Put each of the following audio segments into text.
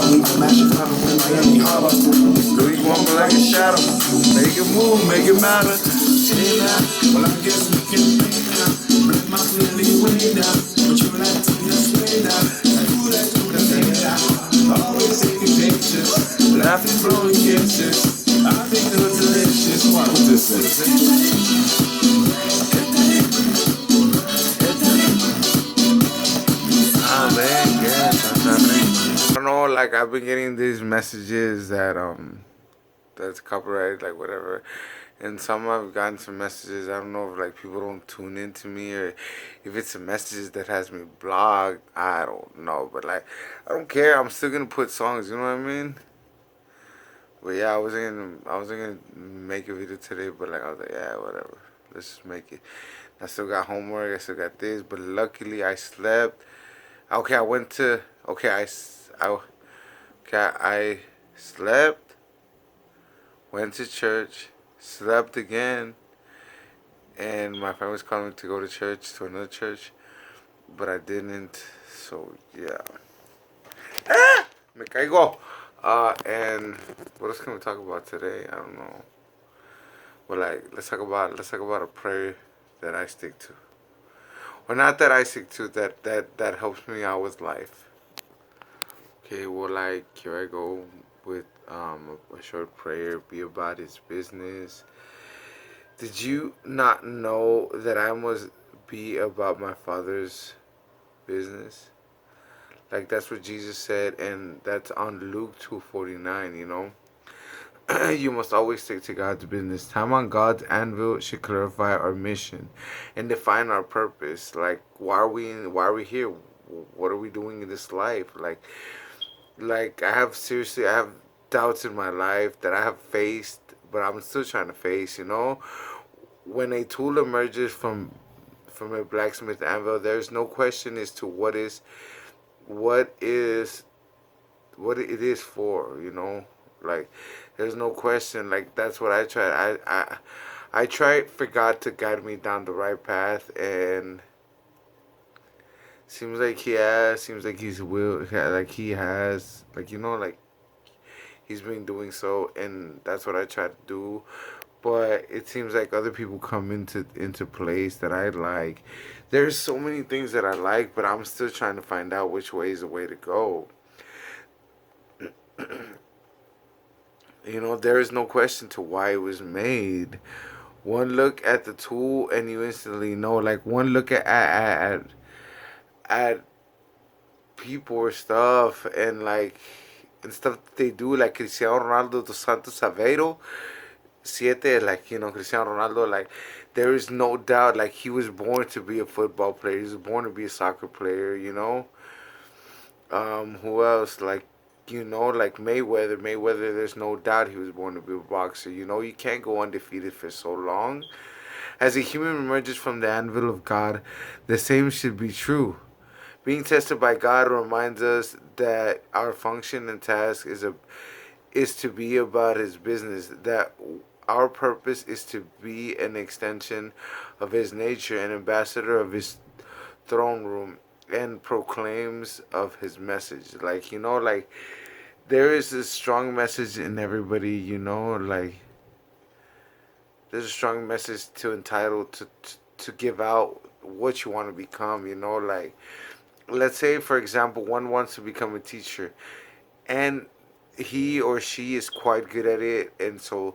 We gon' mash it up in Miami Harbor. Do you want me like a shadow? Make it move, make it matter. Hey now, well I guess we can play now. Break my clearly way down. But you like to just way down. Like who that do the thing down. Always taking pictures, laughing, blowing kisses. I think it was delicious. What this is? Ah, man, yeah, I don't know, like I've been getting these messages that that's copyrighted, like whatever. And some I've gotten some messages. I don't know if like people don't tune into me or if it's a messages that has me blocked. I don't know, but like I don't care. I'm still gonna put songs. You know what I mean? But yeah, I wasn't gonna make a video today, but like I was like, yeah, whatever. Let's just make it. I still got homework. I still got this, but luckily I slept. Okay, I went to. Okay, I slept. Went to church. Slept again. And my friend was calling me to go to church, to another church, but I didn't. So yeah. Ah! Me caigo. And what else can we talk about today? I don't know. Well, like let's talk about a prayer that I stick to. Well, not that I stick to, that helps me out with life. Okay, well, like here I go with a short prayer. Be about His business. Did you not know that I must be about my Father's business? Like that's what Jesus said, and that's on Luke 2:49. You know, you must always stick to God's business. Time on God's anvil should clarify our mission and define our purpose. Like why are we here? What are we doing in this life? Like I have doubts in my life that I have faced, but I'm still trying to face. You know, when a tool emerges from a blacksmith anvil, there's no question as to what is what it is for. You know, like there's no question. Like that's what I tried. I tried for God to guide me down the right path, and seems like He has. Seems like He's will. Like He has. Like you know, like He's been doing so, and that's what I try to do. But it seems like other people come into place that I like. There's so many things that I like, but I'm still trying to find out which way is the way to go. You know, there is no question to why it was made. One look at the tool and you instantly know. Like one look at people or stuff and stuff that they do, like Cristiano Ronaldo dos Santos Aveiro, siete, like you know Cristiano Ronaldo, like there is no doubt, like he was born to be a football player. He was born to be a soccer player. You know, who else? Like you know, like Mayweather. Mayweather, there's no doubt he was born to be a boxer. You know, you can't go undefeated for so long. As a human emerges from the anvil of God, the same should be true. Being tested by God reminds us that our function and task is to be about His business. That our purpose is to be an extension of His nature, an ambassador of His throne room, and proclaims of His message. Like you know, like there is a strong message in everybody. You know, like there's a strong message to entitle to give out what you want to become. You know, like let's say for example one wants to become a teacher and he or she is quite good at it, and so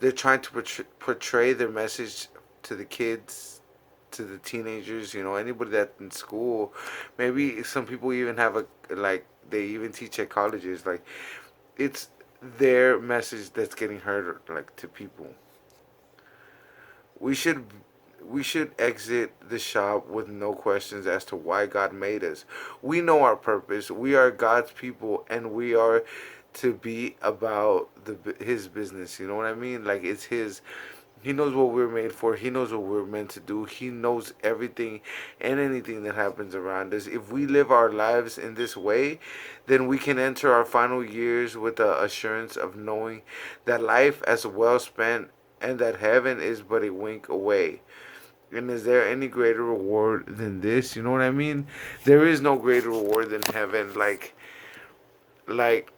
they're trying to portray their message to the kids, to the teenagers, you know, anybody that's in school. Maybe some people even have a like they even teach at colleges. Like it's their message that's getting heard like to people. We should we should exit the shop with no questions as to why God made us. We know our purpose. We are God's people, and we are to be about His business. You know what I mean? Like it's His. He knows what we're made for. He knows what we're meant to do. He knows everything and anything that happens around us. If we live our lives in this way, then we can enter our final years with the assurance of knowing that life as well spent and that heaven is but a wink away. And is there any greater reward than this? You know what I mean? There is no greater reward than heaven. Like like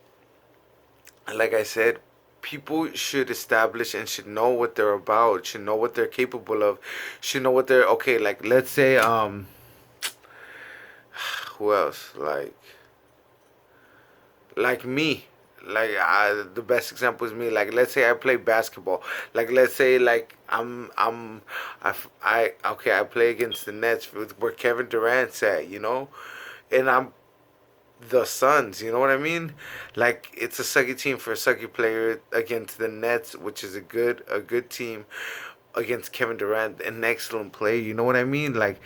I said, people should establish and should know what they're about, should know what they're capable of, should know what they're okay. Like let's say who else like me. Like the best example is me. Like let's say I play basketball. Like let's say like okay, I play against the Nets with where Kevin Durant's at, and I'm the Suns. You know what I mean? Like it's a sucky team for a sucky player against the Nets, which is a good team against Kevin Durant, an excellent player. You know what I mean? Like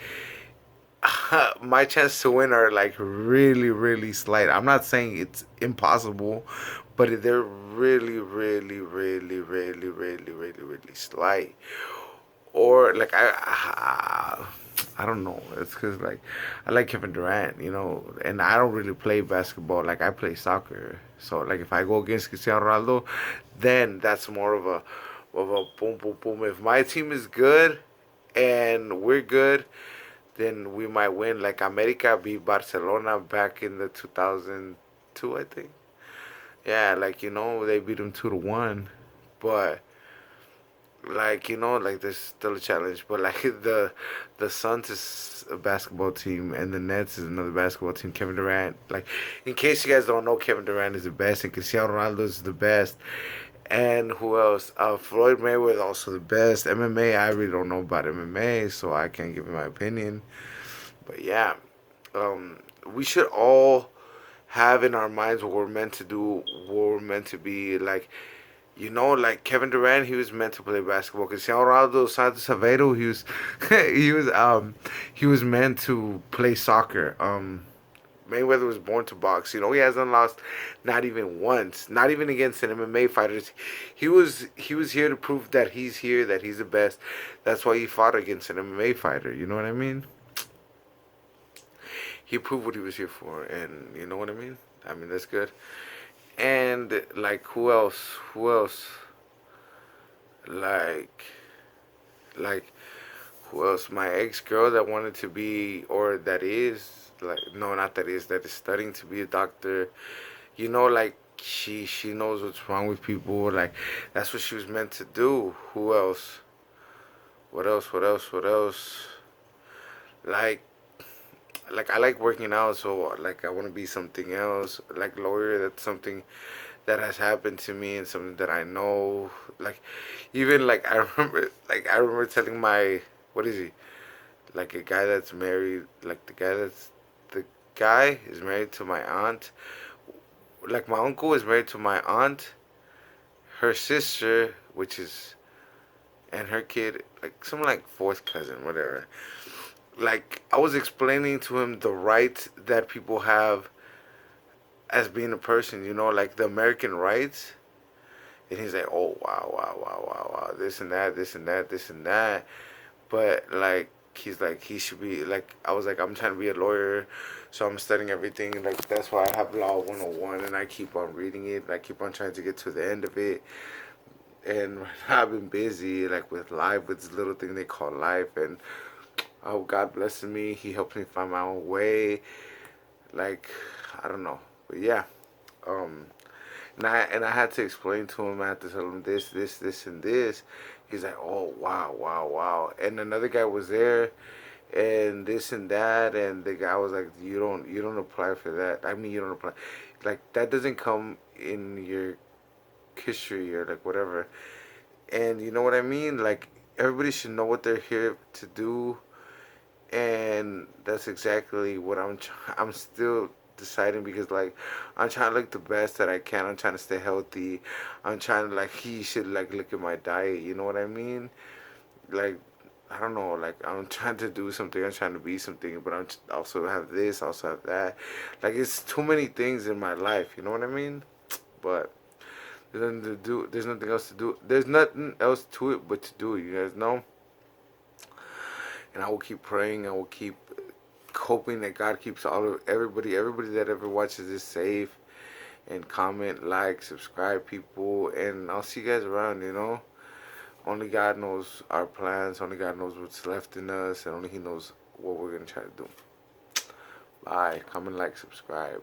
my chance to win are like really really slight. I'm not saying it's impossible, but they're really really really really really really really slight. Or like I don't know. It's because like I like Kevin Durant, and I don't really play basketball. Like I play soccer. So like if I go against Cristiano Ronaldo, then that's more of a boom boom boom. If my team is good and we're good, then we might win. Like America beat Barcelona back in the 2002, I think. Yeah, like they beat them 2-1, but like like there's still a challenge. But like the Suns is a basketball team and the Nets is another basketball team. Kevin Durant, like in case you guys don't know, Kevin Durant is the best and Cristiano Ronaldo is the best. And who else? Floyd Mayweather also the best. MMA, I really don't know about MMA, so I can't give you my opinion. But yeah, we should all have in our minds what we're meant to do, what we're meant to be. Like, like Kevin Durant, he was meant to play basketball. Cristiano Ronaldo Santos Aveiro, he was, he was meant to play soccer. Mayweather was born to box. He hasn't lost, not even once, not even against an MMA fighter. He was here to prove that he's here, that he's the best. That's why he fought against an MMA fighter. You know what I mean? He proved what he was here for, and you know what I mean. I mean that's good. And like who else? Who else? Like like who else? My ex girl that wanted to be, or that is like no, not that is studying to be a doctor. Like she knows what's wrong with people. Like that's what she was meant to do. Who else? What else? What else? What else? Like I like working out, so like I want to be something else. Like lawyer, that's something that has happened to me and something that I know. Like even like I remember telling my what is he? Like a guy that's married, like the guy is married to my aunt. Like my uncle is married to my aunt, her sister, which is and her kid, like some like fourth cousin, whatever. Like I was explaining to him the rights that people have as being a person, like the American rights. And he's like, oh wow, wow, wow, wow, wow, this and that, this and that, this and that. But like he's like he should be like I was like I'm trying to be a lawyer, so I'm studying everything. Like that's why I have Law 101, and I keep on reading it. I keep on trying to get to the end of it. And right now I've been busy like with life, with this little thing they call life, and oh God blesses me. He helps me find my own way. Like I don't know, but yeah. Um, and I had to explain to him. I had to tell him this, this, this, and this. He's like, oh wow, wow, wow. And another guy was there, and this and that. And the guy was like, you don't apply for that. I mean, you don't apply. Like that doesn't come in your history or like whatever. And you know what I mean? Like everybody should know what they're here to do, and that's exactly what I'm still deciding because like I'm trying to look the best that I can. I'm trying to stay healthy. I'm trying to like he should like look at my diet. You know what I mean? Like I don't know. Like I'm trying to do something. I'm trying to be something, but also have this. Also have that. Like it's too many things in my life. You know what I mean? But there's nothing to do. There's nothing else to do. There's nothing else to it but to do it. You guys know. And I will keep praying. I will keep hoping that God keeps everybody that ever watches this safe, and comment, like, subscribe, people, and I'll see you guys around. Only God knows our plans. Only God knows what's left in us, and only He knows what we're gonna try to do. Bye. Comment, like, subscribe.